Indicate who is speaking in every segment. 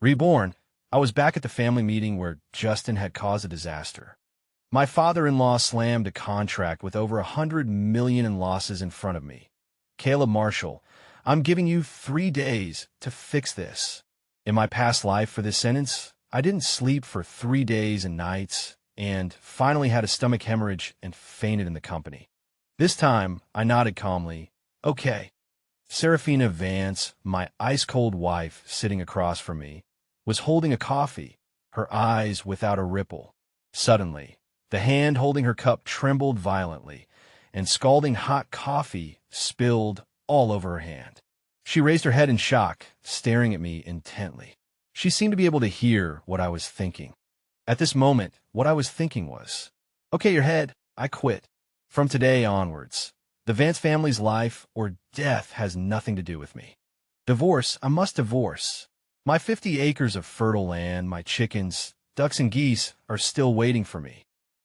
Speaker 1: Reborn, I was back at the family meeting where Justin had caused a disaster. My father-in-law slammed a contract with over $100 million in losses in front of me. Caleb Marshall, I'm giving you 3 days to fix this. In my past life for this sentence, I didn't sleep for 3 days and nights, and finally had a stomach hemorrhage and fainted in the company. This time, I nodded calmly. Okay. Seraphina Vance, my ice-cold wife sitting across from me, was holding a coffee, her eyes without a ripple. Suddenly, the hand holding her cup trembled violently, and scalding hot coffee spilled all over her hand. She raised her head in shock, staring at me intently. She seemed to be able to hear what I was thinking. At this moment, what I was thinking was, okay, your head, I quit. From today onwards, the Vance family's life or death has nothing to do with me. Divorce, I must divorce. My 50 acres of fertile land, my chickens, ducks and geese are still waiting for me.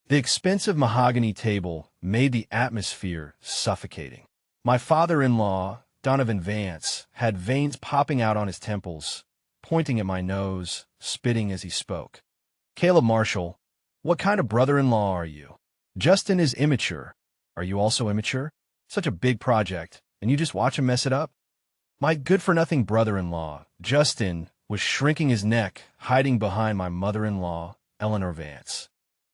Speaker 1: The expensive mahogany table made the atmosphere suffocating. My father-in-law, Donovan Vance, had veins popping out on his temples, pointing at my nose, spitting as he spoke. Caleb Marshall, what kind of brother-in-law are you? Justin is immature. Are you also immature? Such a big project, and you just watch him mess it up? My good-for-nothing brother-in-law, Justin, was shrinking his neck, hiding behind my mother-in-law, Eleanor Vance.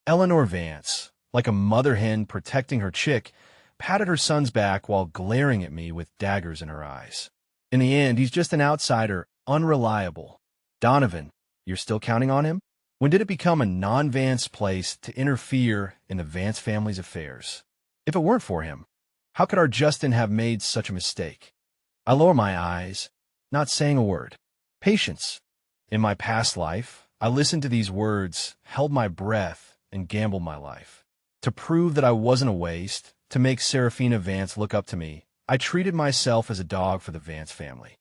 Speaker 1: Eleanor Vance, like a mother hen protecting her chick, patted her son's back while glaring at me with daggers in her eyes. In the end, he's just an outsider, unreliable. Donovan, you're still counting on him? When did it become a non-Vance place to interfere in the Vance family's affairs? If it weren't for him, how could our Justin have made such a mistake? I lower my eyes, not saying a word. Patience. In my past life, I listened to these words, held my breath, and gambled my life. To prove that I wasn't a waste, to make Seraphina Vance look up to me, I treated myself as a dog for the Vance family.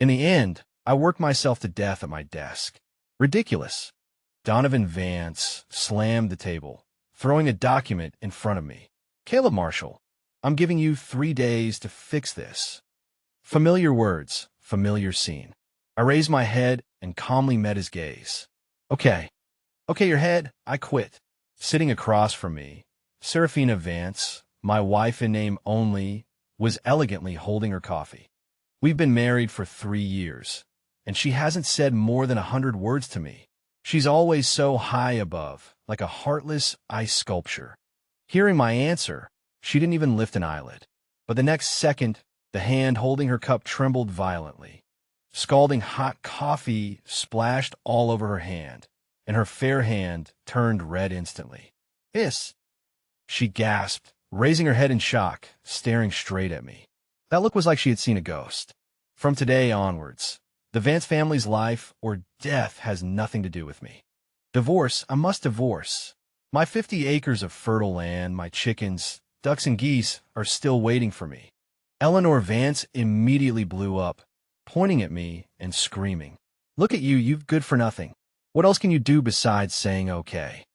Speaker 1: In the end, I worked myself to death at my desk. Ridiculous. Donovan Vance slammed the table, throwing a document in front of me. Caleb Marshall, I'm giving you 3 days to fix this. Familiar words, familiar scene. I raised my head and calmly met his gaze. Okay, your head, I quit. Sitting across from me, Seraphina Vance, my wife in name only, was elegantly holding her coffee. We've been married for 3 years, and she hasn't said more than 100 words to me. She's always so high above, like a heartless ice sculpture. Hearing my answer, she didn't even lift an eyelid. But the next second, the hand holding her cup trembled violently. Scalding hot coffee splashed all over her hand, and her fair hand turned red instantly. Hiss! She gasped, raising her head in shock, staring straight at me. That look was like she had seen a ghost. From today onwards, the Vance family's life or death has nothing to do with me. Divorce, I must divorce. My 50 acres of fertile land, my chickens, ducks and geese are still waiting for me. Eleanor Vance immediately blew up, pointing at me and screaming. Look at you, you've good for nothing. What else can you do besides saying okay?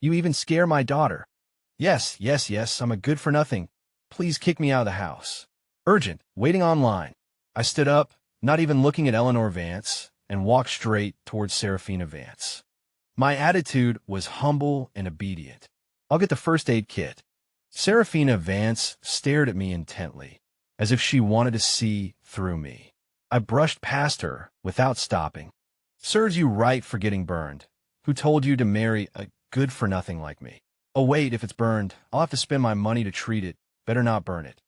Speaker 1: You even scare my daughter. Yes, I'm a good for nothing. Please kick me out of the house. Urgent, waiting online. I stood up, not even looking at Eleanor Vance, and walked straight towards Seraphina Vance. My attitude was humble and obedient. I'll get the first aid kit. Seraphina Vance stared at me intently, as if she wanted to see through me. I brushed past her without stopping. Serves you right for getting burned. Who told you to marry a good-for-nothing like me? Oh wait, if it's burned, I'll have to spend my money to treat it. Better not burn it.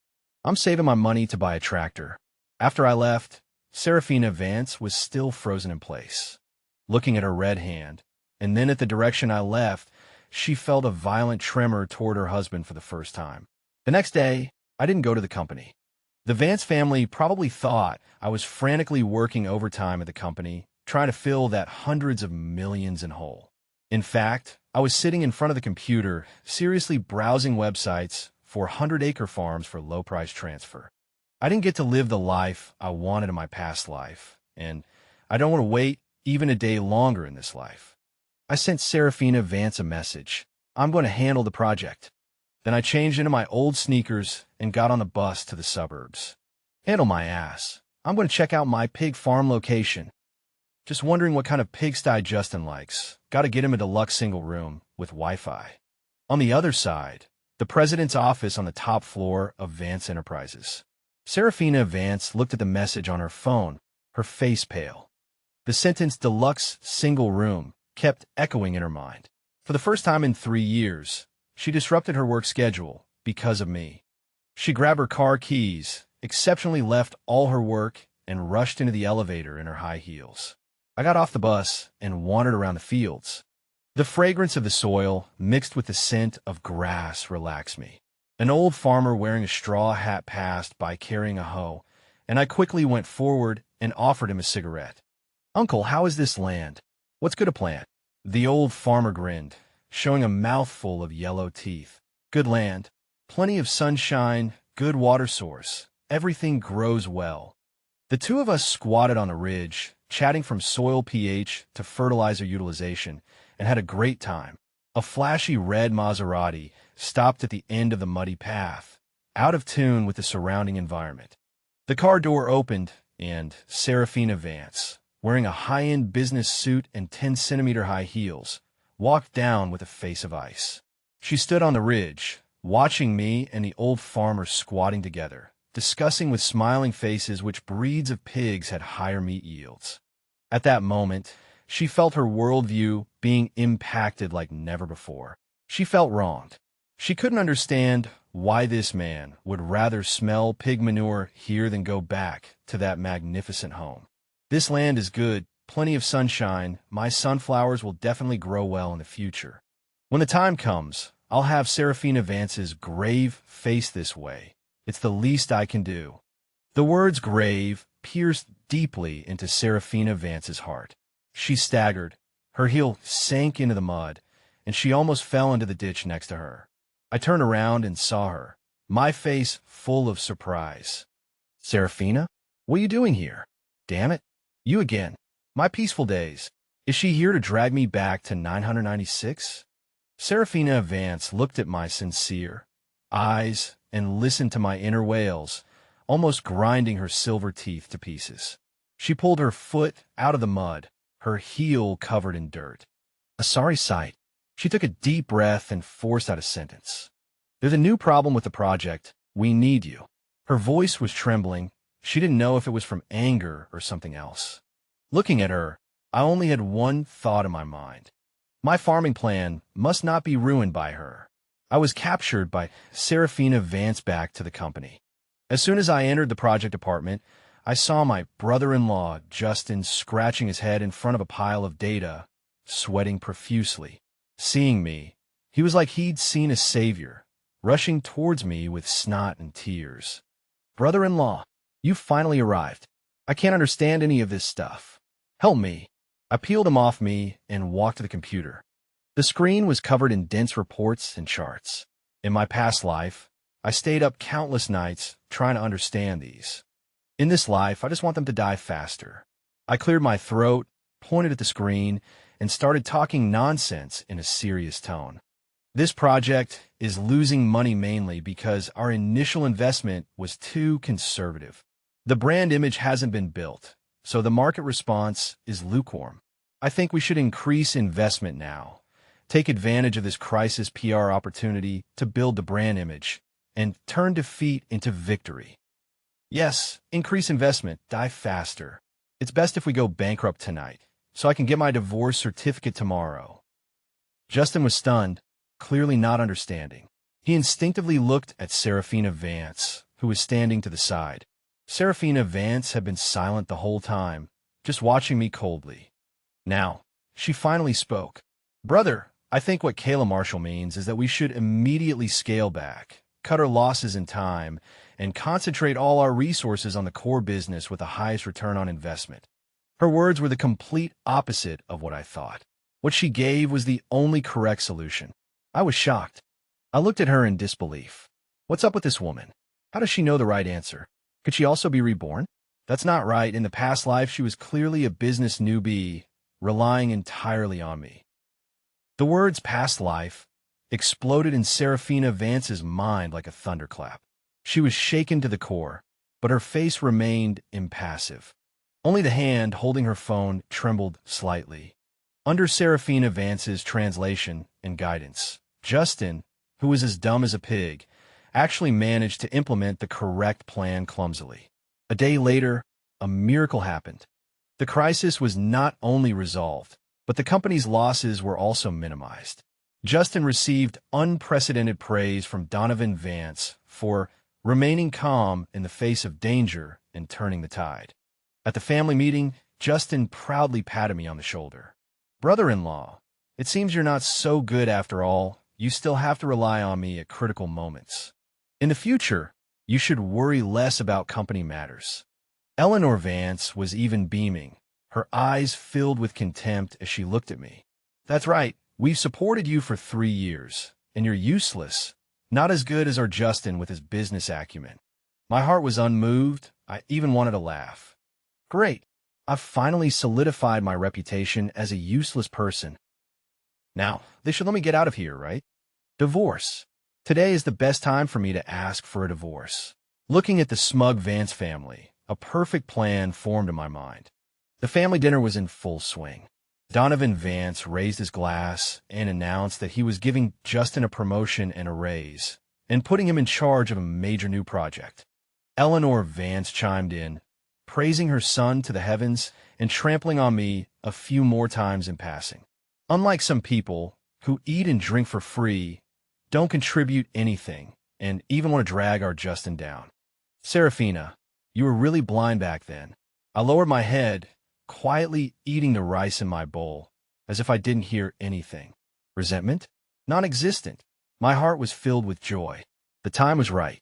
Speaker 1: I'm saving my money to buy a tractor. After I left, Seraphina Vance was still frozen in place. Looking at her red hand, and then at the direction I left, she felt a violent tremor toward her husband for the first time. The next day, I didn't go to the company. The Vance family probably thought I was frantically working overtime at the company, trying to fill that hundreds of millions in hole. In fact, I was sitting in front of the computer, seriously browsing websites for 100-acre farms for low-price transfer. I didn't get to live the life I wanted in my past life, and I don't want to wait even a day longer in this life. I sent Seraphina Vance a message. I'm going to handle the project. Then I changed into my old sneakers and got on a bus to the suburbs. Handle my ass. I'm going to check out my pig farm location. Just wondering what kind of pigsty Justin likes. Gotta get him a deluxe single room with Wi-Fi. On the other side, the president's office on the top floor of Vance Enterprises. Seraphina Vance looked at the message on her phone, her face pale. The sentence deluxe single room kept echoing in her mind. For the first time in 3 years, she disrupted her work schedule because of me. She grabbed her car keys, exceptionally left all her work, and rushed into the elevator in her high heels. I got off the bus and wandered around the fields. The fragrance of the soil, mixed with the scent of grass, relaxed me. An old farmer wearing a straw hat passed by carrying a hoe, and I quickly went forward and offered him a cigarette. "Uncle, how is this land? What's good a plant?" The old farmer grinned, showing a mouthful of yellow teeth. "Good land, plenty of sunshine, good water source. Everything grows well." The two of us squatted on a ridge, chatting from soil pH to fertilizer utilization, and had a great time. A flashy red Maserati stopped at the end of the muddy path, out of tune with the surrounding environment. The car door opened, and Seraphina Vance, wearing a high-end business suit and 10-centimeter high heels, walked down with a face of ice. She stood on the ridge, watching me and the old farmer squatting together, discussing with smiling faces which breeds of pigs had higher meat yields. At that moment, she felt her worldview being impacted like never before. She felt wronged. She couldn't understand why this man would rather smell pig manure here than go back to that magnificent home. "This land is good, plenty of sunshine. My sunflowers will definitely grow well in the future. When the time comes, I'll have Seraphina Vance's grave face this way. It's the least I can do." The words grave pierced deeply into Seraphina Vance's heart. She staggered, her heel sank into the mud, and she almost fell into the ditch next to her. I turned around and saw her, my face full of surprise. "Seraphina? What are you doing here? Damn it. You again. My peaceful days. Is she here to drag me back to 996? Seraphina Vance looked at my sincere eyes and listened to my inner wails, almost grinding her silver teeth to pieces. She pulled her foot out of the mud, her heel covered in dirt. A sorry sight. She took a deep breath and forced out a sentence. "There's a new problem with the project. We need you." Her voice was trembling. She didn't know if it was from anger or something else. Looking at her, I only had one thought in my mind. My farming plan must not be ruined by her. I was captured by Seraphina Vance back to the company. As soon as I entered the project department, I saw my brother-in-law, Justin, scratching his head in front of a pile of data, sweating profusely. Seeing me, he was like he'd seen a savior, rushing towards me with snot and tears. "Brother-in-law, you finally arrived. I can't understand any of this stuff. Help me." I peeled him off me and walked to the computer. The screen was covered in dense reports and charts. In my past life, I stayed up countless nights trying to understand these. In this life, I just want them to die faster. I cleared my throat, pointed at the screen, and started talking nonsense in a serious tone. This project is losing money mainly because our initial investment was too conservative. The brand image hasn't been built, so the market response is lukewarm. I think we should increase investment now, take advantage of this crisis PR opportunity to build the brand image, and turn defeat into victory. Yes, increase investment, die faster. It's best if we go bankrupt tonight, so I can get my divorce certificate tomorrow. Justin was stunned, clearly not understanding. He instinctively looked at Seraphina Vance, who was standing to the side. Seraphina Vance had been silent the whole time, just watching me coldly. Now, she finally spoke. "Brother, I think what Kayla Marshall means is that we should immediately scale back, cut our losses in time, and concentrate all our resources on the core business with the highest return on investment." Her words were the complete opposite of what I thought. What she gave was the only correct solution. I was shocked. I looked at her in disbelief. What's up with this woman? How does she know the right answer? Could she also be reborn? That's not right. In the past life, she was clearly a business newbie, relying entirely on me. The words "past life" exploded in Seraphina Vance's mind like a thunderclap. She was shaken to the core, but her face remained impassive. Only the hand holding her phone trembled slightly. Under Seraphina Vance's translation and guidance, Justin, who was as dumb as a pig, actually managed to implement the correct plan clumsily. A day later, a miracle happened. The crisis was not only resolved, but the company's losses were also minimized. Justin received unprecedented praise from Donovan Vance for remaining calm in the face of danger and turning the tide. At the family meeting, Justin proudly patted me on the shoulder. "Brother-in-law, it seems you're not so good after all. You still have to rely on me at critical moments. In the future, you should worry less about company matters." Eleanor Vance was even beaming, her eyes filled with contempt as she looked at me. "That's right. We've supported you for 3 years, and you're useless. Not as good as our Justin with his business acumen." My heart was unmoved. I even wanted to laugh. Great. I've finally solidified my reputation as a useless person. Now, they should let me get out of here, right? Divorce. Today is the best time for me to ask for a divorce. Looking at the smug Vance family, a perfect plan formed in my mind. The family dinner was in full swing. Donovan Vance raised his glass and announced that he was giving Justin a promotion and a raise, and putting him in charge of a major new project. Eleanor Vance chimed in, praising her son to the heavens and trampling on me a few more times in passing. Unlike some people who eat and drink for free, don't contribute anything, and even want to drag our Justin down. Seraphina, you were really blind back then. I lowered my head, quietly eating the rice in my bowl, as if I didn't hear anything. Resentment? Non-existent. My heart was filled with joy. The time was right.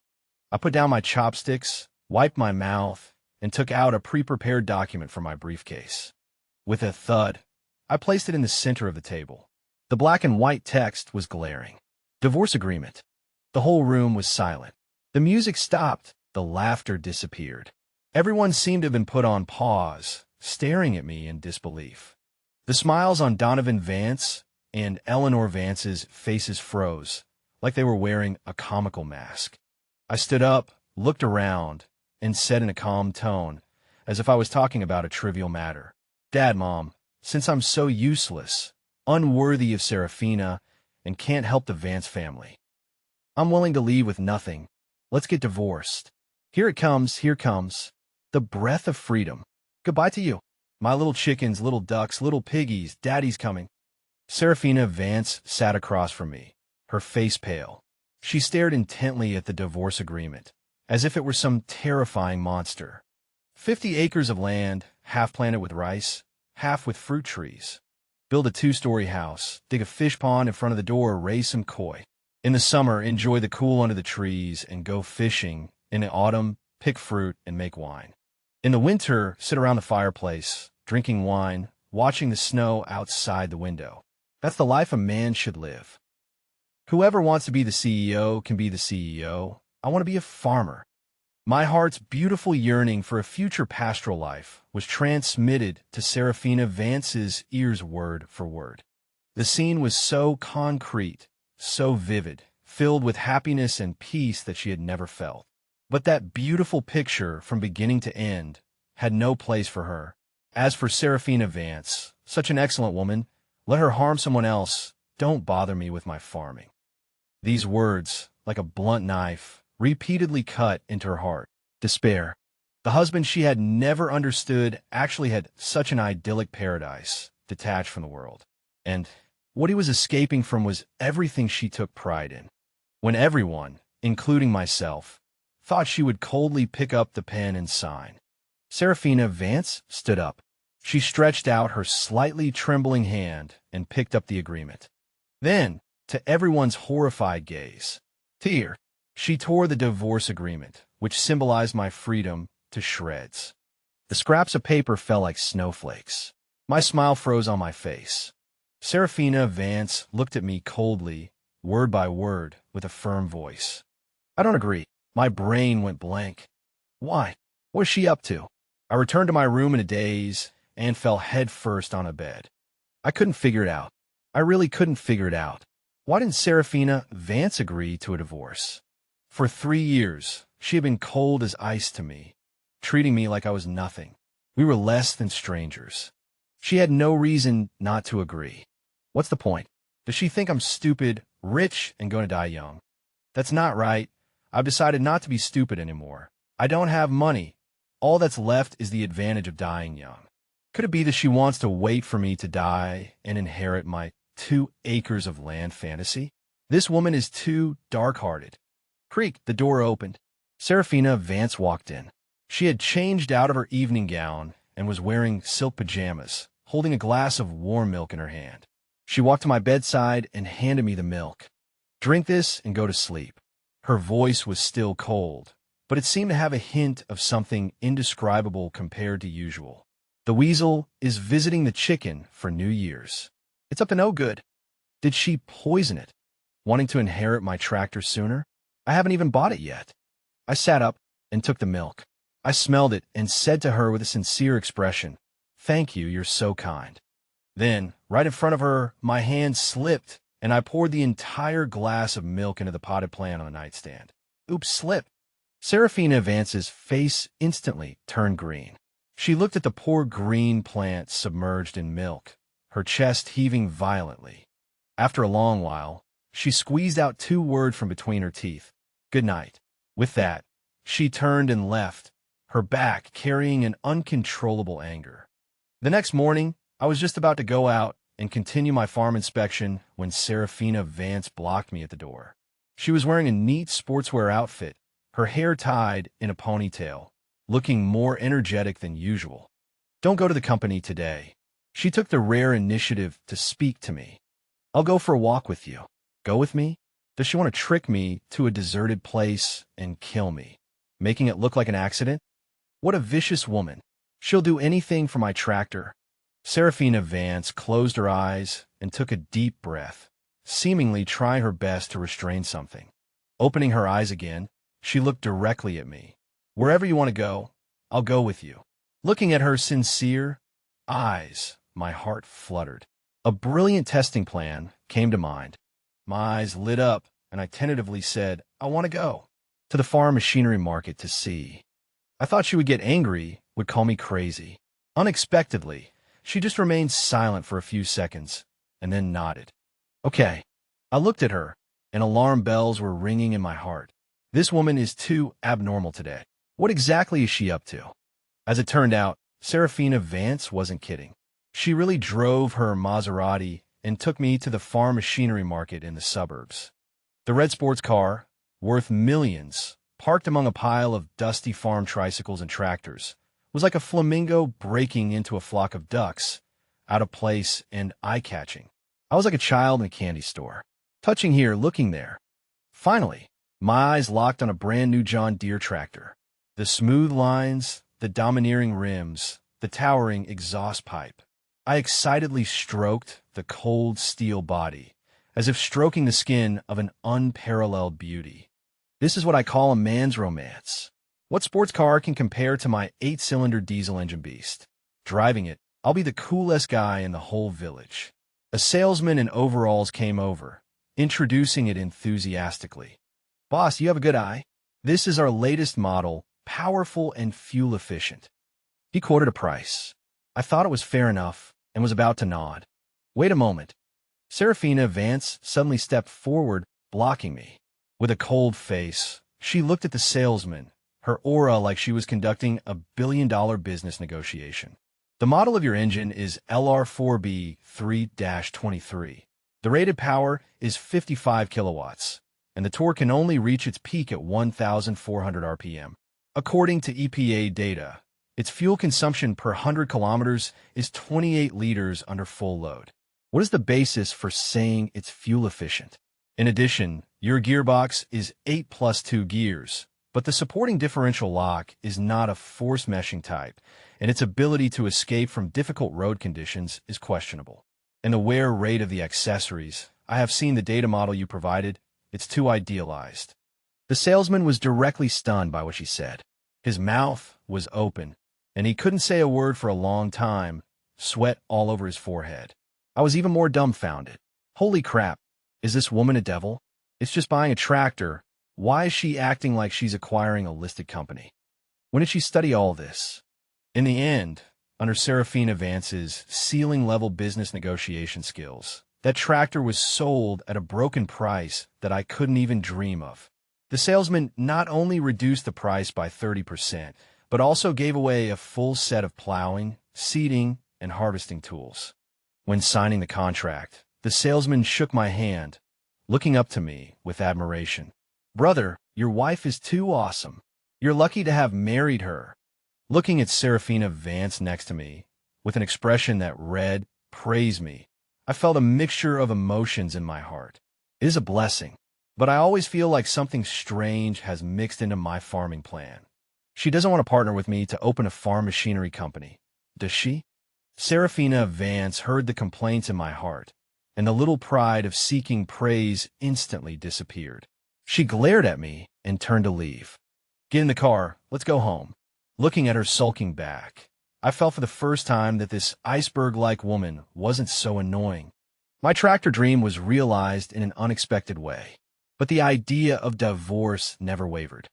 Speaker 1: I put down my chopsticks, wiped my mouth, and took out a pre-prepared document from my briefcase. With a thud, I placed it in the center of the table. The black and white text was glaring. Divorce agreement. The whole room was silent. The music stopped. The laughter disappeared. Everyone seemed to have been put on pause, staring at me in disbelief. The smiles on Donovan Vance and Eleanor Vance's faces froze, like they were wearing a comical mask. I stood up, looked around, and said in a calm tone, as if I was talking about a trivial matter, "Dad, Mom, since I'm so useless, unworthy of Seraphina, and can't help the Vance family, I'm willing to leave with nothing. Let's get divorced. Here it comes, here comes. The breath of freedom. Goodbye to you. My little chickens, little ducks, little piggies, Daddy's coming." Seraphina Vance sat across from me, her face pale. She stared intently at the divorce agreement, as if it were some terrifying monster. 50 acres of land, half planted with rice, half with fruit trees. Build a 2-story house, dig a fish pond in front of the door, raise some koi. In the summer, enjoy the cool under the trees and go fishing. In the autumn, pick fruit and make wine. In the winter, sit around the fireplace, drinking wine, watching the snow outside the window. That's the life a man should live. Whoever wants to be the CEO can be the CEO. I want to be a farmer. My heart's beautiful yearning for a future pastoral life was transmitted to Seraphina Vance's ears word for word. The scene was so concrete, so vivid, filled with happiness and peace that she had never felt. But that beautiful picture from beginning to end had no place for her. As for Seraphina Vance, such an excellent woman, let her harm someone else. Don't bother me with my farming. These words, like a blunt knife, repeatedly cut into her heart. Despair. The husband she had never understood actually had such an idyllic paradise, detached from the world. And what he was escaping from was everything she took pride in. When everyone, including myself, thought she would coldly pick up the pen and sign. Seraphina Vance stood up. She stretched out her slightly trembling hand and picked up the agreement. Then, to everyone's horrified gaze, she tore the divorce agreement, which symbolized my freedom, to shreds. The scraps of paper fell like snowflakes. My smile froze on my face. Seraphina Vance looked at me coldly, word by word, with a firm voice. "I don't agree." My brain went blank. Why? What is she up to? I returned to my room in a daze and fell headfirst on a bed. I couldn't figure it out. I really couldn't figure it out. Why didn't Seraphina Vance agree to a divorce? For 3 years, she had been cold as ice to me, treating me like I was nothing. We were less than strangers. She had no reason not to agree. What's the point? Does she think I'm stupid, rich, and going to die young? That's not right. I've decided not to be stupid anymore. I don't have money. All that's left is the advantage of dying young. Could it be that she wants to wait for me to die and inherit my 2 acres of land fantasy? This woman is too dark-hearted. Creak, the door opened. Seraphina Vance walked in. She had changed out of her evening gown and was wearing silk pajamas, holding a glass of warm milk in her hand. She walked to my bedside and handed me the milk. Drink this and go to sleep. Her voice was still cold, but it seemed to have a hint of something indescribable compared to usual. The weasel is visiting the chicken for New Year's. It's up to no good. Did she poison it, wanting to inherit my tractor sooner? I haven't even bought it yet. I sat up and took the milk. I smelled it and said to her with a sincere expression, "Thank you, you're so kind." Then, right in front of her, my hand slipped, and I poured the entire glass of milk into the potted plant on the nightstand. Oops, slip. Seraphina Vance's face instantly turned green. She looked at the poor green plant submerged in milk, her chest heaving violently. After a long while, she squeezed out 2 words from between her teeth. "Good night." With that, she turned and left, her back carrying an uncontrollable anger. The next morning, I was just about to go out and continue my farm inspection when Seraphina Vance blocked me at the door. She was wearing a neat sportswear outfit, her hair tied in a ponytail, looking more energetic than usual. "Don't go to the company today." She took the rare initiative to speak to me. "I'll go for a walk with you." Go with me? Does she want to trick me to a deserted place and kill me, making it look like an accident? What a vicious woman. She'll do anything for my tractor. Seraphina Vance closed her eyes and took a deep breath, seemingly trying her best to restrain something. Opening her eyes again, she looked directly at me. "Wherever you want to go, I'll go with you." Looking at her sincere eyes, my heart fluttered. A brilliant testing plan came to mind. My eyes lit up, and I tentatively said, "I want to go to the farm machinery market to see." I thought she would get angry, would call me crazy. Unexpectedly, she just remained silent for a few seconds, and then nodded. "Okay." I looked at her, and alarm bells were ringing in my heart. This woman is too abnormal today. What exactly is she up to? As it turned out, Seraphina Vance wasn't kidding. She really drove her Maserati and took me to the farm machinery market in the suburbs. The red sports car, worth millions, parked among a pile of dusty farm tricycles and tractors, was like a flamingo breaking into a flock of ducks, out of place and eye-catching. I was like a child in a candy store, touching here, looking there. Finally, my eyes locked on a brand-new John Deere tractor. The smooth lines, the domineering rims, the towering exhaust pipe. I excitedly stroked the cold steel body, as if stroking the skin of an unparalleled beauty. This is what I call a man's romance. What sports car can compare to my 8-cylinder diesel engine beast? Driving it, I'll be the coolest guy in the whole village. A salesman in overalls came over, introducing it enthusiastically. "Boss, you have a good eye. This is our latest model, powerful and fuel efficient." He quoted a price. I thought it was fair enough and was about to nod. Wait a moment. Seraphina Vance suddenly stepped forward, blocking me. With a cold face, she looked at the salesman, her aura like she was conducting a billion-dollar business negotiation. "The model of your engine is LR4B 3-23. The rated power is 55 kilowatts, and the torque can only reach its peak at 1,400 RPM. According to EPA data, its fuel consumption per 100 kilometers is 28 liters under full load. What is the basis for saying it's fuel efficient? In addition, your gearbox is 8 plus 2 gears, but the supporting differential lock is not a force meshing type, and its ability to escape from difficult road conditions is questionable. And the wear rate of the accessories, I have seen the data model you provided, it's too idealized." The salesman was directly stunned by what she said. His mouth was open, and he couldn't say a word for a long time, sweat all over his forehead. I was even more dumbfounded. Holy crap, is this woman a devil? It's just buying a tractor. Why is she acting like she's acquiring a listed company? When did she study all this? In the end, under Seraphina Vance's ceiling-level business negotiation skills, that tractor was sold at a broken price that I couldn't even dream of. The salesman not only reduced the price by 30%, but also gave away a full set of plowing, seeding, and harvesting tools. When signing the contract, the salesman shook my hand, looking up to me with admiration. "Brother, your wife is too awesome. You're lucky to have married her." Looking at Seraphina Vance next to me, with an expression that read, "Praise me," I felt a mixture of emotions in my heart. It is a blessing, but I always feel like something strange has mixed into my farming plan. She doesn't want to partner with me to open a farm machinery company, does she? Seraphina Vance heard the complaints in my heart, and the little pride of seeking praise instantly disappeared. She glared at me and turned to leave. "Get in the car, let's go home." Looking at her sulking back, I felt for the first time that this iceberg-like woman wasn't so annoying. My tractor dream was realized in an unexpected way, but the idea of divorce never wavered.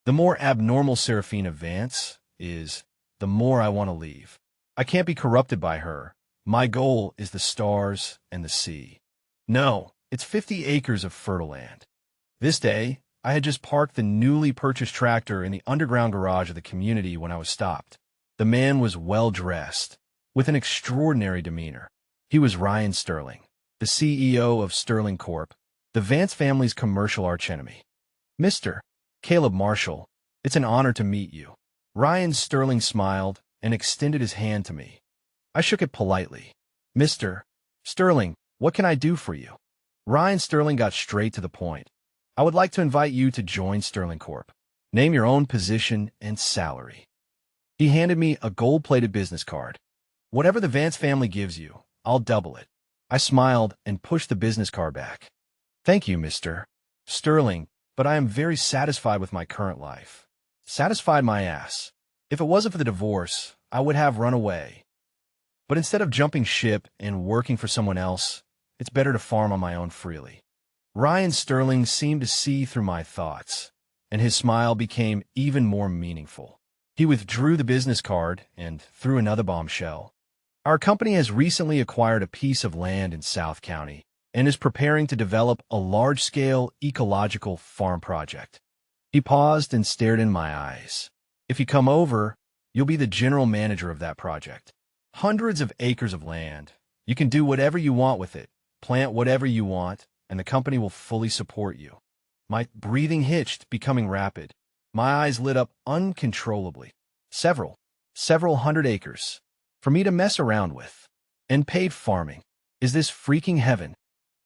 Speaker 1: The more abnormal Seraphina Vance is, the more I want to leave. I can't be corrupted by her. My goal is the stars and the sea. No, it's 50 acres of fertile land. This day, I had just parked the newly purchased tractor in the underground garage of the community when I was stopped. The man was well-dressed, with an extraordinary demeanor. He was Ryan Sterling, the CEO of Sterling Corp., the Vance family's commercial archenemy. "Mr. Caleb Marshall, it's an honor to meet you." Ryan Sterling smiled and extended his hand to me. I shook it politely. "Mr. Sterling, what can I do for you?" Ryan Sterling got straight to the point. "I would like to invite you to join Sterling Corp. Name your own position and salary." He handed me a gold-plated business card. "Whatever the Vance family gives you, I'll double it." I smiled and pushed the business card back. "Thank you, Mr. Sterling, but I am very satisfied with my current life." Satisfied my ass. If it wasn't for the divorce, I would have run away. But instead of jumping ship and working for someone else, it's better to farm on my own freely. Ryan Sterling seemed to see through my thoughts, and his smile became even more meaningful. He withdrew the business card and threw another bombshell. "Our company has recently acquired a piece of land in South County and is preparing to develop a large-scale ecological farm project." He paused and stared in my eyes. "If you come over, you'll be the general manager of that project. Hundreds of acres of land. You can do whatever you want with it, plant whatever you want, and the company will fully support you." My breathing hitched, becoming rapid. My eyes lit up uncontrollably. Several hundred acres for me to mess around with. And paid farming. Is this freaking heaven?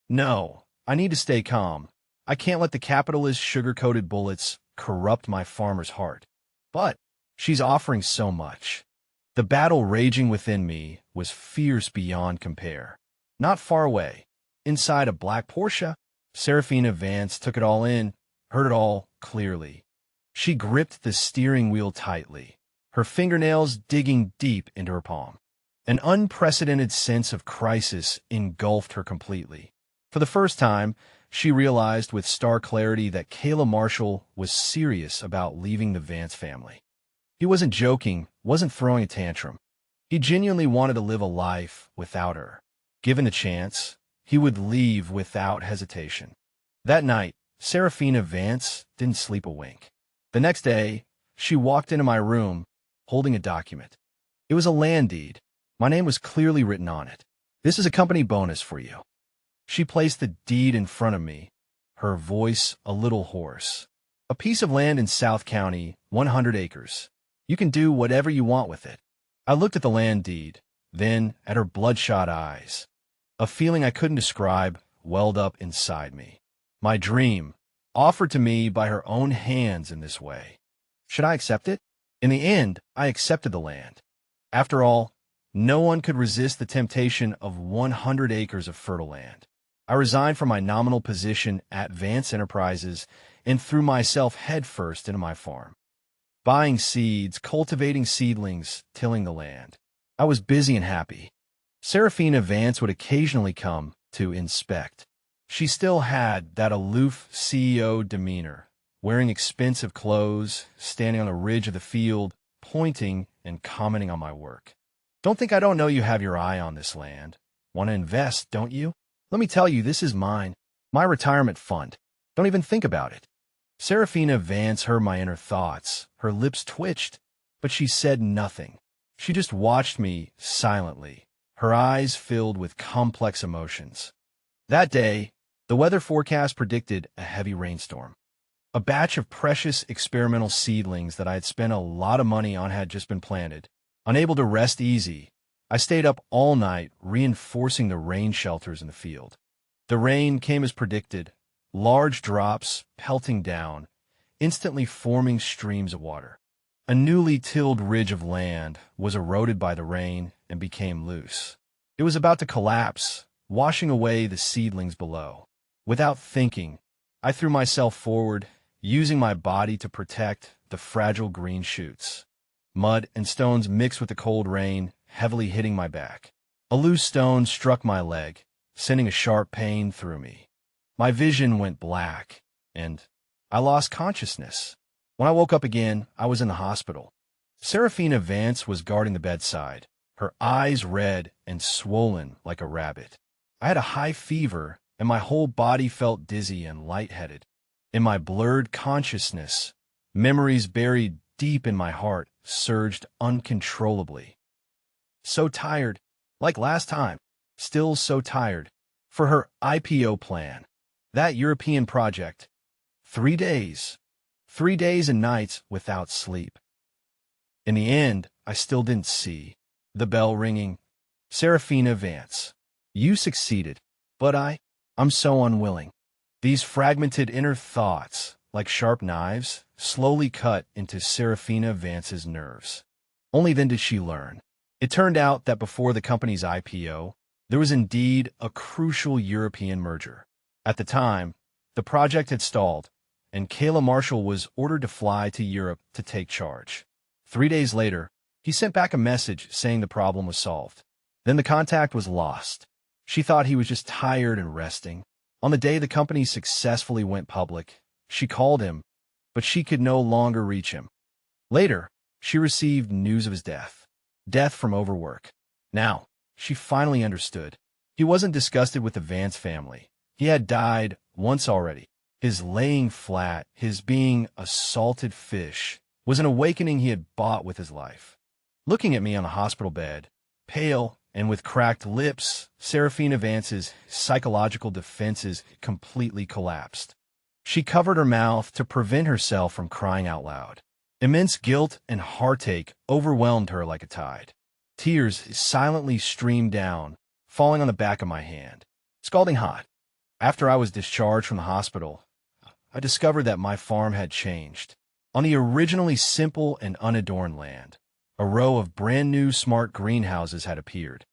Speaker 1: No, I need to stay calm. I can't let the capitalist sugar-coated bullets corrupt my farmer's heart. But she's offering so much. The battle raging within me was fierce beyond compare. Not far away, inside a black Porsche, Seraphina Vance took it all in, heard it all clearly. She gripped the steering wheel tightly, her fingernails digging deep into her palm. An unprecedented sense of crisis engulfed her completely. For the first time, she realized with stark clarity that Caleb Marshall was serious about leaving the Vance family. He wasn't joking, wasn't throwing a tantrum. He genuinely wanted to live a life without her. Given the chance, he would leave without hesitation. That night, Seraphina Vance didn't sleep a wink. The next day, she walked into my room, holding a document. It was a land deed. My name was clearly written on it. "This is a company bonus for you." She placed the deed in front of me, her voice a little hoarse. "A piece of land in South County, 100 acres. You can do whatever you want with it." I looked at the land deed, then at her bloodshot eyes. A feeling I couldn't describe welled up inside me. My dream, offered to me by her own hands in this way. Should I accept it? In the end, I accepted the land. After all, no one could resist the temptation of 100 acres of fertile land. I resigned from my nominal position at Vance Enterprises and threw myself headfirst into my farm. Buying seeds, cultivating seedlings, tilling the land. I was busy and happy. Seraphina Vance would occasionally come to inspect. She still had that aloof CEO demeanor, wearing expensive clothes, standing on the ridge of the field, pointing and commenting on my work. Don't think I don't know you have your eye on this land. Want to invest, don't you? Let me tell you, this is mine. My retirement fund. Don't even think about it. Seraphina Vance heard my inner thoughts. Her lips twitched, but she said nothing. She just watched me silently, her eyes filled with complex emotions. That day, the weather forecast predicted a heavy rainstorm. A batch of precious experimental seedlings that I had spent a lot of money on had just been planted. Unable to rest easy, I stayed up all night reinforcing the rain shelters in the field. The rain came as predicted, large drops pelting down, instantly forming streams of water. A newly tilled ridge of land was eroded by the rain and became loose. It was about to collapse, washing away the seedlings below. Without thinking, I threw myself forward, using my body to protect the fragile green shoots. Mud and stones mixed with the cold rain, heavily hitting my back. A loose stone struck my leg, sending a sharp pain through me. My vision went black, and I lost consciousness. When I woke up again, I was in the hospital. Seraphina Vance was guarding the bedside, her eyes red and swollen like a rabbit. I had a high fever, and my whole body felt dizzy and lightheaded. In my blurred consciousness, memories buried deep in my heart surged uncontrollably. So tired, like last time, still so tired. For her IPO plan, that European project, 3 days. 3 days and nights without sleep. In the end, I still didn't see. The bell ringing. Seraphina Vance. You succeeded, but I'm so unwilling. These fragmented inner thoughts, like sharp knives, slowly cut into Seraphina Vance's nerves. Only then did she learn. It turned out that before the company's IPO, there was indeed a crucial European merger. At the time, the project had stalled, and Kayla Marshall was ordered to fly to Europe to take charge. 3 days later, he sent back a message saying the problem was solved. Then the contact was lost. She thought he was just tired and resting. On the day the company successfully went public, she called him, but she could no longer reach him. Later, she received news of his death. Death from overwork. Now, she finally understood. He wasn't disgusted with the Vance family. He had died once already. His laying flat, his being a salted fish, was an awakening he had bought with his life. Looking at me on the hospital bed, pale and with cracked lips, Seraphina Vance's psychological defenses completely collapsed. She covered her mouth to prevent herself from crying out loud. Immense guilt and heartache overwhelmed her like a tide. Tears silently streamed down, falling on the back of my hand. Scalding hot. After I was discharged from the hospital, I discovered that my farm had changed. On the originally simple and unadorned land, a row of brand-new smart greenhouses had appeared.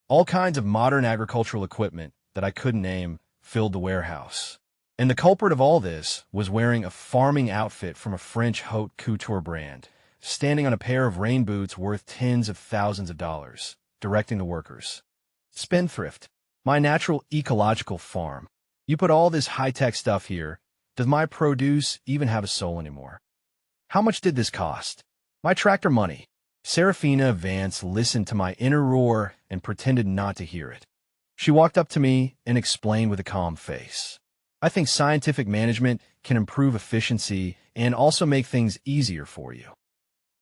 Speaker 1: All kinds of modern agricultural equipment that I couldn't name filled the warehouse. And the culprit of all this was wearing a farming outfit from a French haute couture brand, standing on a pair of rain boots worth tens of thousands of dollars, directing the workers. Spendthrift, my natural ecological farm. You put all this high-tech stuff here. Does my produce even have a soul anymore? How much did this cost? My tractor money. Seraphina Vance listened to my inner roar and pretended not to hear it. She walked up to me and explained with a calm face. I think scientific management can improve efficiency and also make things easier for you.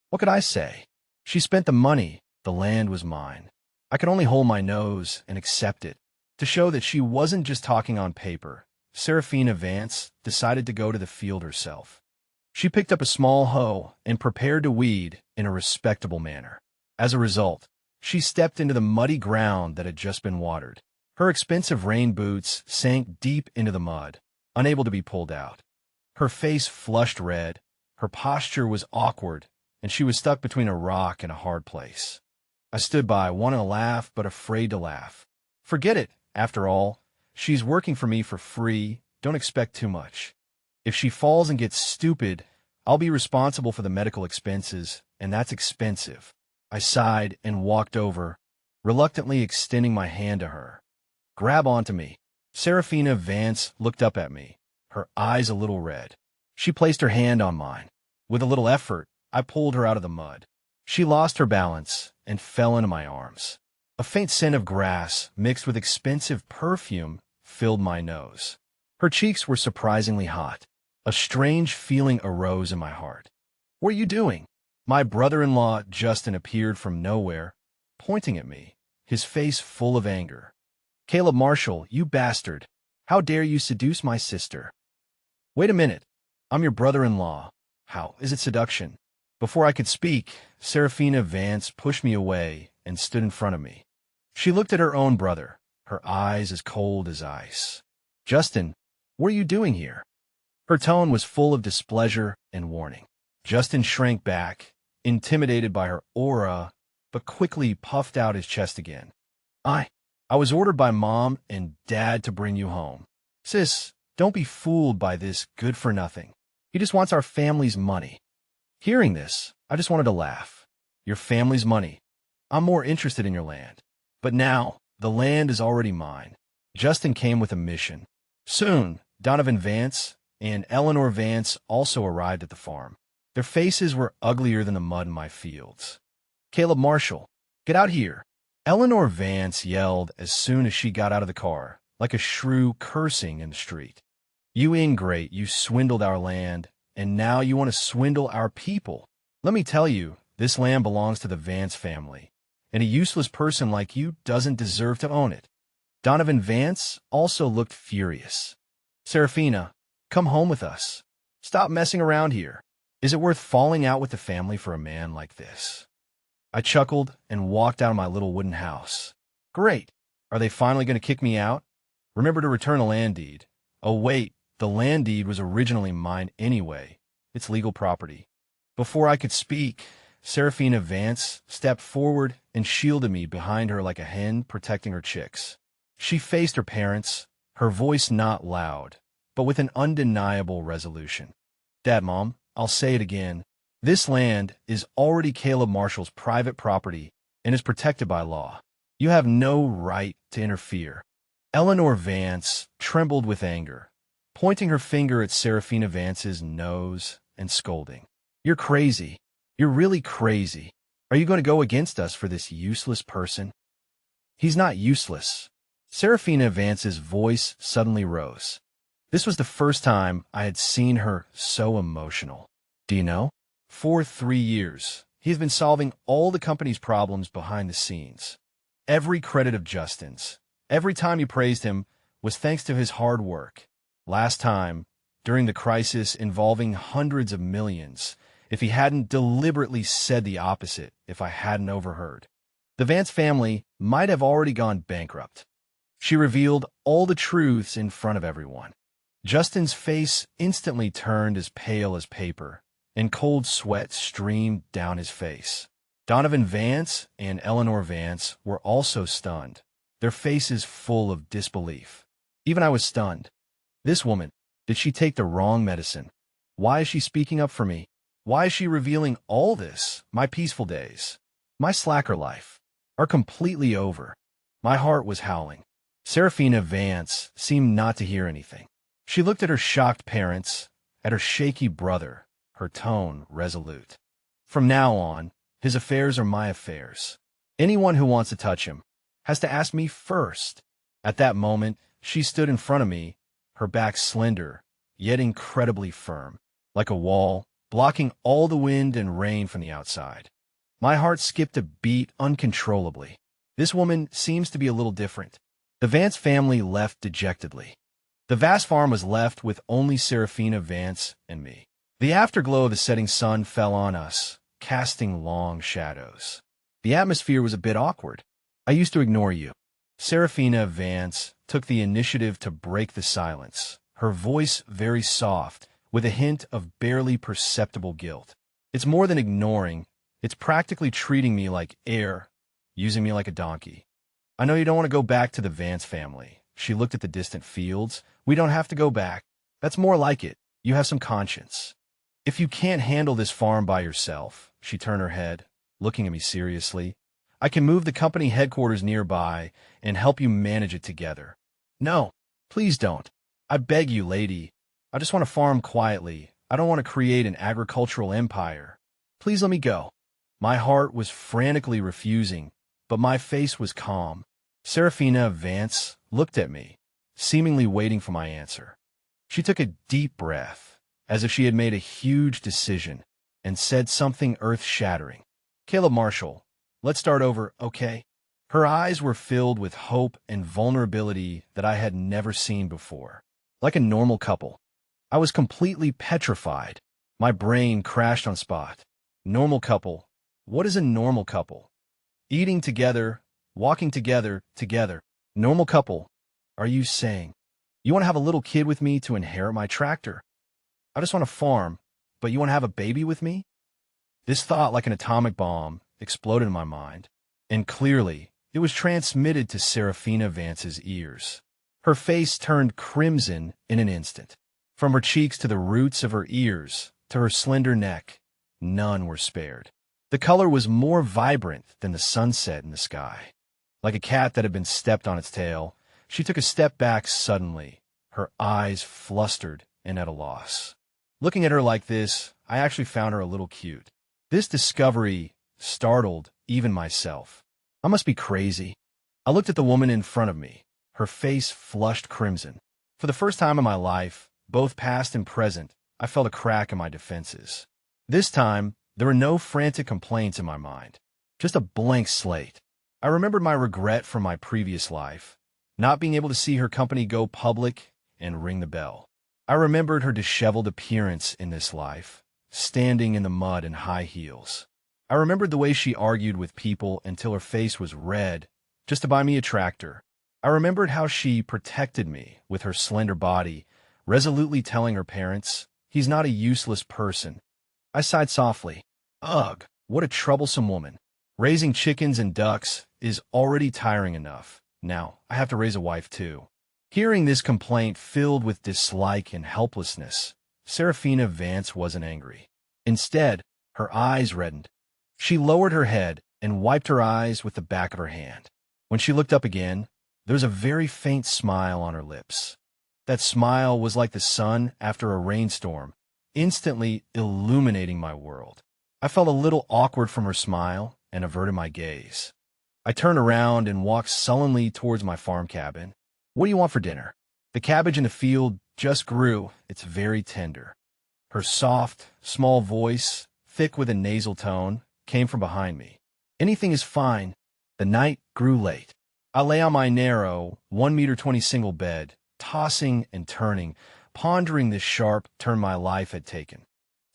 Speaker 1: What could I say? She spent the money. The land was mine. I could only hold my nose and accept it. To show that she wasn't just talking on paper, Seraphina Vance decided to go to the field herself. She picked up a small hoe and prepared to weed in a respectable manner. As a result, she stepped into the muddy ground that had just been watered. Her expensive rain boots sank deep into the mud, unable to be pulled out. Her face flushed red, her posture was awkward, and she was stuck between a rock and a hard place. I stood by, wanting to laugh but afraid to laugh. Forget it, after all. She's working for me for free. Don't expect too much. If she falls and gets stupid, I'll be responsible for the medical expenses, and that's expensive. I sighed and walked over, reluctantly extending my hand to her. Grab onto me. Seraphina Vance looked up at me, her eyes a little red. She placed her hand on mine. With a little effort, I pulled her out of the mud. She lost her balance and fell into my arms. A faint scent of grass mixed with expensive perfume filled my nose. Her cheeks were surprisingly hot. A strange feeling arose in my heart. "What are you doing?" My brother-in-law, Justin, appeared from nowhere, pointing at me, his face full of anger. "Caleb Marshall, you bastard! How dare you seduce my sister?" "Wait a minute. I'm your brother-in-law. How is it seduction?" Before I could speak, Seraphina Vance pushed me away and stood in front of me. She looked at her own brother, her eyes as cold as ice. "Justin, what are you doing here?" Her tone was full of displeasure and warning. Justin shrank back, intimidated by her aura, but quickly puffed out his chest again. I was ordered by Mom and Dad to bring you home. Sis, don't be fooled by this good-for-nothing. He just wants our family's money." Hearing this, I just wanted to laugh. Your family's money. I'm more interested in your land. But now, the land is already mine. Justin came with a mission. Soon, Donovan Vance and Eleanor Vance also arrived at the farm. Their faces were uglier than the mud in my fields. "Caleb Marshall, get out here!" Eleanor Vance yelled as soon as she got out of the car, like a shrew cursing in the street. "You ingrate, you swindled our land, and now you want to swindle our people. Let me tell you, this land belongs to the Vance family, and a useless person like you doesn't deserve to own it." Donovan Vance also looked furious. "Seraphina, come home with us. Stop messing around here. Is it worth falling out with the family for a man like this?" I chuckled and walked out of my little wooden house. Great. Are they finally going to kick me out? Remember to return the land deed. Oh, wait. The land deed was originally mine anyway. It's legal property. Before I could speak, Seraphina Vance stepped forward and shielded me behind her like a hen protecting her chicks. She faced her parents, her voice not loud, but with an undeniable resolution. "Dad, Mom, I'll say it again. This land is already Caleb Marshall's private property and is protected by law. You have no right to interfere." Eleanor Vance trembled with anger, pointing her finger at Seraphina Vance's nose and scolding. "You're crazy. You're really crazy. Are you going to go against us for this useless person?" "He's not useless." Seraphina Vance's voice suddenly rose. This was the first time I had seen her so emotional. "Do you know? For 3 years, he has been solving all the company's problems behind the scenes. Every credit of Justin's, every time you praised him, was thanks to his hard work. Last time, during the crisis involving hundreds of millions, if he hadn't deliberately said the opposite, if I hadn't overheard, the Vance family might have already gone bankrupt." She revealed all the truths in front of everyone. Justin's face instantly turned as pale as paper, and cold sweat streamed down his face. Donovan Vance and Eleanor Vance were also stunned, their faces full of disbelief. Even I was stunned. This woman, did she take the wrong medicine? Why is she speaking up for me? Why is she revealing all this? My peaceful days, my slacker life, are completely over. My heart was howling. Seraphina Vance seemed not to hear anything. She looked at her shocked parents, at her shaky brother, her tone resolute. "From now on, his affairs are my affairs. Anyone who wants to touch him has to ask me first." At that moment, she stood in front of me, her back slender, yet incredibly firm, like a wall, blocking all the wind and rain from the outside. My heart skipped a beat uncontrollably. This woman seems to be a little different. The Vance family left dejectedly. The vast farm was left with only Seraphina Vance and me. The afterglow of the setting sun fell on us, casting long shadows. The atmosphere was a bit awkward. "I used to ignore you." Seraphina Vance took the initiative to break the silence, her voice very soft, with a hint of barely perceptible guilt. "It's more than ignoring. It's practically treating me like air, using me like a donkey. I know you don't want to go back to the Vance family." She looked at the distant fields. "We don't have to go back. That's more like it. You have some conscience. If you can't handle this farm by yourself," she turned her head, looking at me seriously, "I can move the company headquarters nearby and help you manage it together." "No, please don't. I beg you, lady. I just want to farm quietly. I don't want to create an agricultural empire. Please let me go." My heart was frantically refusing, but my face was calm. Seraphina Vance looked at me, seemingly waiting for my answer. She took a deep breath, as if she had made a huge decision, and said something earth-shattering. "Caleb Marshall, let's start over, okay?" Her eyes were filled with hope and vulnerability that I had never seen before. Like a normal couple. I was completely petrified. My brain crashed on spot. Normal couple. What is a normal couple? Eating together, walking together, together. Normal couple. Are you saying you want to have a little kid with me to inherit my tractor? I just want to farm, but you want to have a baby with me? This thought, like an atomic bomb, exploded in my mind, and clearly, it was transmitted to Seraphina Vance's ears. Her face turned crimson in an instant. From her cheeks to the roots of her ears, to her slender neck, none were spared. The color was more vibrant than the sunset in the sky. Like a cat that had been stepped on its tail, she took a step back suddenly, her eyes flustered and at a loss. Looking at her like this, I actually found her a little cute. This discovery startled even myself. I must be crazy. I looked at the woman in front of me, her face flushed crimson. For the first time in my life, both past and present, I felt a crack in my defenses. This time, there were no frantic complaints in my mind, just a blank slate. I remembered my regret from my previous life, not being able to see her company go public and ring the bell. I remembered her disheveled appearance in this life, standing in the mud in high heels. I remembered the way she argued with people until her face was red, just to buy me a tractor. I remembered how she protected me with her slender body, resolutely telling her parents, "He's not a useless person." I sighed softly. Ugh, what a troublesome woman. Raising chickens and ducks is already tiring enough. Now, I have to raise a wife too. Hearing this complaint filled with dislike and helplessness, Seraphina Vance wasn't angry. Instead, her eyes reddened. She lowered her head and wiped her eyes with the back of her hand. When she looked up again, there was a very faint smile on her lips. That smile was like the sun after a rainstorm, instantly illuminating my world. I felt a little awkward from her smile and averted my gaze. I turned around and walked sullenly towards my farm cabin. "What do you want for dinner?" The cabbage in the field just grew. It's very tender. Her soft, small voice, thick with a nasal tone, came from behind me. "Anything is fine." The night grew late. I lay on my narrow, 1 meter 20 single bed, tossing and turning, pondering this sharp turn my life had taken.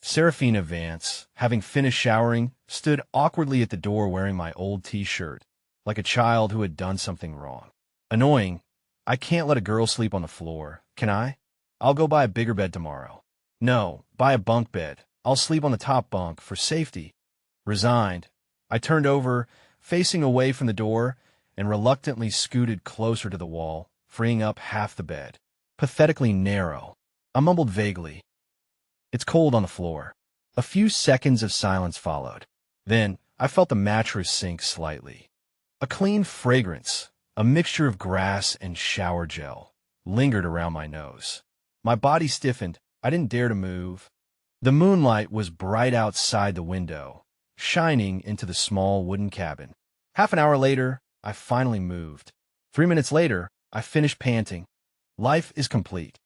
Speaker 1: Seraphina Vance, having finished showering, stood awkwardly at the door wearing my old t-shirt, like a child who had done something wrong. Annoying. I can't let a girl sleep on the floor, can I? I'll go buy a bigger bed tomorrow. No, buy a bunk bed. I'll sleep on the top bunk for safety. Resigned, I turned over, facing away from the door, and reluctantly scooted closer to the wall, freeing up half the bed. Pathetically narrow. I mumbled vaguely. "It's cold on the floor." A few seconds of silence followed. Then, I felt the mattress sink slightly. A clean fragrance, a mixture of grass and shower gel, lingered around my nose. My body stiffened. I didn't dare to move. The moonlight was bright outside the window, shining into the small wooden cabin. Half an hour later, I finally moved. 3 minutes later, I finished panting. Life is complete.